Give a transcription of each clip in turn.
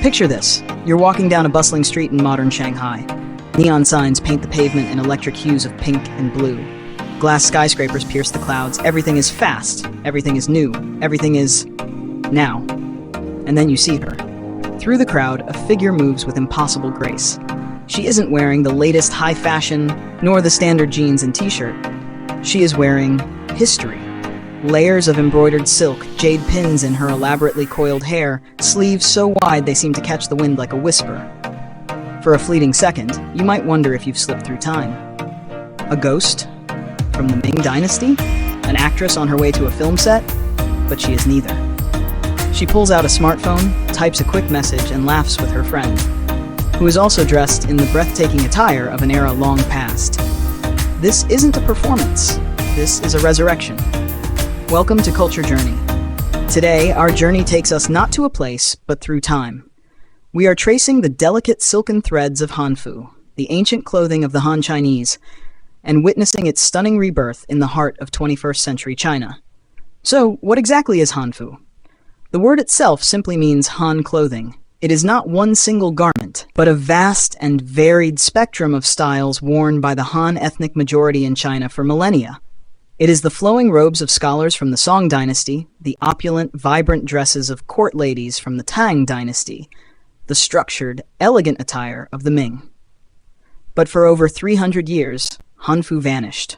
Picture this. You're walking down a bustling street in modern Shanghai. Neon signs paint the pavement in electric hues of pink and blue. Glass skyscrapers pierce the clouds. Everything is fast. Everything is new. Everything is now. And then you see her. Through the crowd, a figure moves with impossible grace. She isn't wearing the latest high fashion, nor the standard jeans and t-shirt. She is wearing history. Layers of embroidered silk, jade pins in her elaborately coiled hair, sleeves so wide they seem to catch the wind like a whisper. For a fleeting second, you might wonder if you've slipped through time. A ghost? From the Qing Dynasty? An actress on her way to a film set? But she is neither. She pulls out a smartphone, types a quick message, and laughs with her friend, who is also dressed in the breathtaking attire of an era long past. This isn't a performance. This is a resurrection. Welcome to Culture Journey. Today, our journey takes us not to a place, but through time. We are tracing the delicate silken threads of Hanfu, the ancient clothing of the Han Chinese, and witnessing its stunning rebirth in the heart of 21st century China. So, what exactly is Hanfu? The word itself simply means Han clothing. It is not one single garment, but a vast and varied spectrum of styles worn by the Han ethnic majority in China for millennia. It is the flowing robes of scholars from the Qing Dynasty, the opulent, vibrant dresses of court ladies from the Qing Dynasty, the structured, elegant attire of the Ming. But for over 300 years, Hanfu vanished.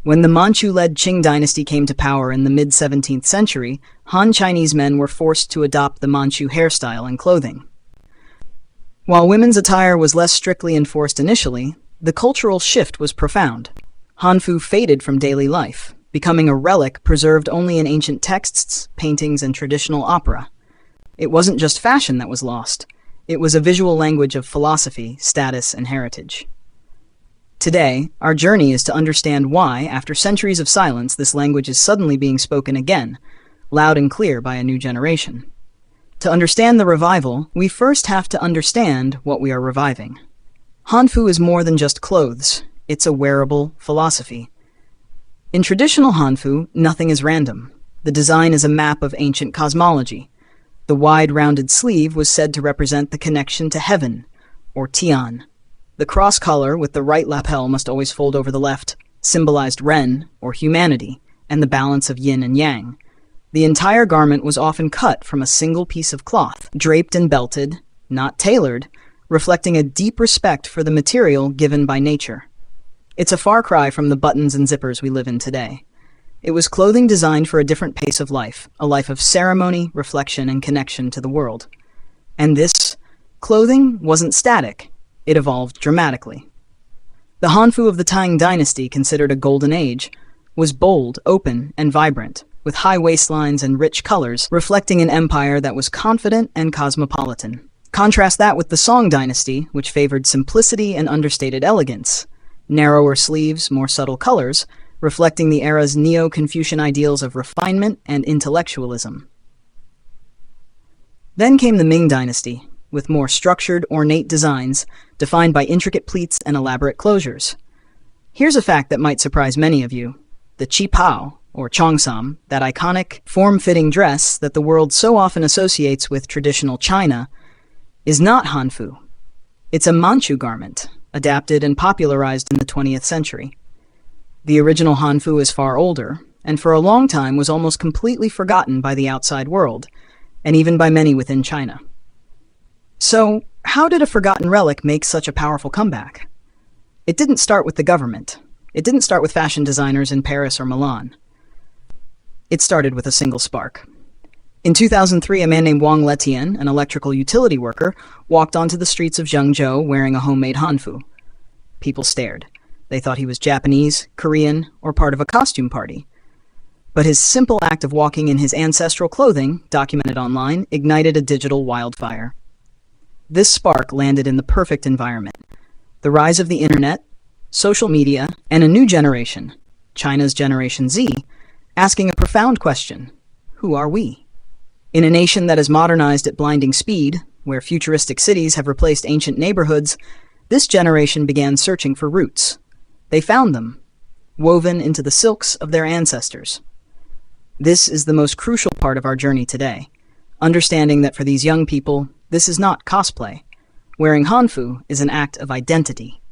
When the Manchu-led Qing Dynasty came to power in the mid-17th century, Han Chinese men were forced to adopt the Manchu hairstyle and clothing. While women's attire was less strictly enforced initially, the cultural shift was profound. Hanfu faded from daily life, becoming a relic preserved only in ancient texts, paintings, and traditional opera. It wasn't just fashion that was lost. It was a visual language of philosophy, status, and heritage. Today, our journey is to understand why, after centuries of silence, this language is suddenly being spoken again, loud and clear by a new generation. To understand the revival, we first have to understand what we are reviving. Hanfu is more than just clothes. It's a wearable philosophy. In traditional Hanfu, nothing is random. The design is a map of ancient cosmology. The wide, rounded sleeve was said to represent the connection to heaven, or Tian. The cross collar with the right lapel must always fold over the left symbolized Ren, or humanity, and the balance of yin and yang. The entire garment was often cut from a single piece of cloth, draped and belted, not tailored, reflecting a deep respect for the material given by nature. It's a far cry from the buttons and zippers we live in today. It was clothing designed for a different pace of life, a life of ceremony, reflection, and connection to the world. And this clothing wasn't static. It evolved dramatically. The Hanfu of the Qing Dynasty, considered a golden age, was bold, open, and vibrant, with high waistlines and rich colors, reflecting an empire that was confident and cosmopolitan. Contrast that with the Qing Dynasty, which favored simplicity and understated elegance. Narrower sleeves, more subtle colors, reflecting the era's Neo-Confucian ideals of refinement and intellectualism. Then came the Ming Dynasty, with more structured, ornate designs, defined by intricate pleats and elaborate closures. Here's a fact that might surprise many of you. The qipao, or cheongsam, that iconic, form-fitting dress that the world so often associates with traditional China, is not Hanfu. It's a Manchu garment, adapted and popularized in the 20th century. The original Hanfu is far older, and for a long time was almost completely forgotten by the outside world, and even by many within China. So, how did a forgotten relic make such a powerful comeback? It didn't start with the government. It didn't start with fashion designers in Paris or Milan. It started with a single spark. In 2003, a man named Wang Letian, an electrical utility worker, walked onto the streets of Zhengzhou wearing a homemade Hanfu. People stared. They thought he was Japanese, Korean, or part of a costume party. But his simple act of walking in his ancestral clothing, documented online, ignited a digital wildfire. This spark landed in the perfect environment. The rise of the internet, social media, and a new generation, China's Generation Z, asking a profound question: who are we? In a nation that has modernized at blinding speed, where futuristic cities have replaced ancient neighborhoods, this generation began searching for roots. They found them, woven into the silks of their ancestors. This is the most crucial part of our journey today, understanding that for these young people, This is not cosplay. Wearing Hanfu is an act of identity.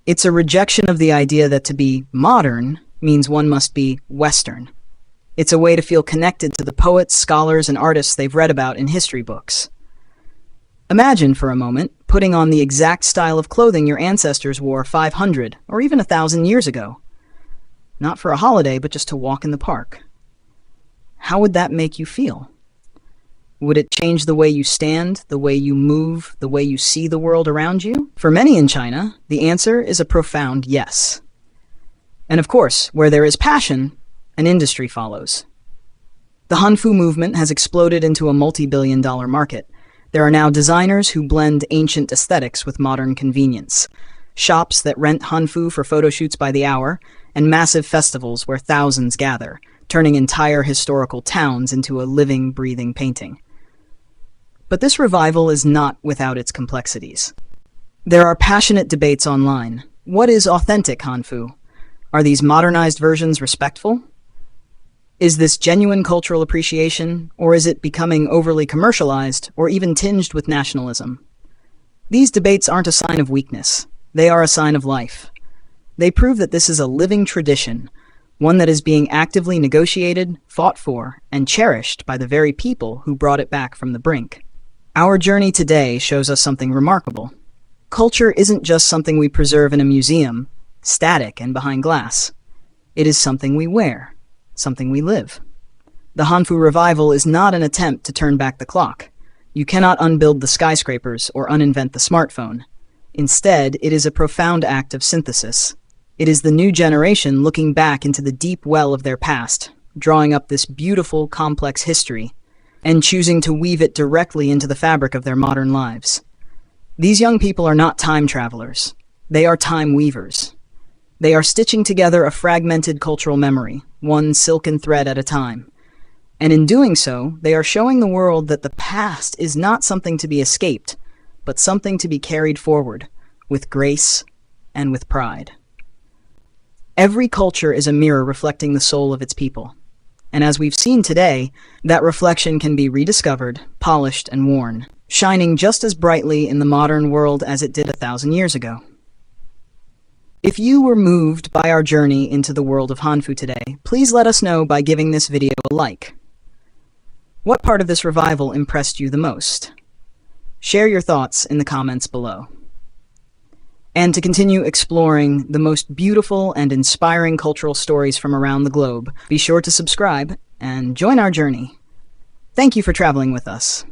It's a rejection of the idea that to be modern means one must be Western. It's a way to feel connected to the poets, scholars, and artists they've read about in history books. Imagine for a moment putting on the exact style of clothing your ancestors wore 500 or even 1,000 years ago. Not for a holiday, but just to walk in the park. How would that make you feel? Would it change the way you stand, the way you move, the way you see the world around you? For many in China, the answer is a profound yes. And of course, where there is passion, an industry follows. The Hanfu movement has exploded into a multi-billion-dollar market. There are now designers who blend ancient aesthetics with modern convenience, shops that rent Hanfu for photo shoots by the hour, and massive festivals where thousands gather, turning entire historical towns into a living, breathing painting. But this revival is not without its complexities. There are passionate debates online. What is authentic Hanfu? Are these modernized versions respectful? Is this genuine cultural appreciation, or is it becoming overly commercialized or even tinged with nationalism? These debates aren't a sign of weakness. They are a sign of life. They prove that this is a living tradition, one that is being actively negotiated, fought for, and cherished by the very people who brought it back from the brink. Our journey today shows us something remarkable. Culture isn't just something we preserve in a museum, static and behind glass. It is something we wear, something we live. The Hanfu revival is not an attempt to turn back the clock. You cannot unbuild the skyscrapers or uninvent the smartphone. Instead, it is a profound act of synthesis. It is the new generation looking back into the deep well of their past, drawing up this beautiful, complex history, and choosing to weave it directly into the fabric of their modern lives. These young people are not time travelers. They are time weavers. They are stitching together a fragmented cultural memory, one silken thread at a time. And in doing so, they are showing the world that the past is not something to be escaped, but something to be carried forward, with grace and with pride. Every culture is a mirror reflecting the soul of its people. And as we've seen today, that reflection can be rediscovered, polished, and worn, shining just as brightly in the modern world as it did 1,000 years ago. If you were moved by our journey into the world of Hanfu today, please let us know by giving this video a like. What part of this revival impressed you the most? Share your thoughts in the comments below. And to continue exploring the most beautiful and inspiring cultural stories from around the globe, be sure to subscribe and join our journey. Thank you for traveling with us.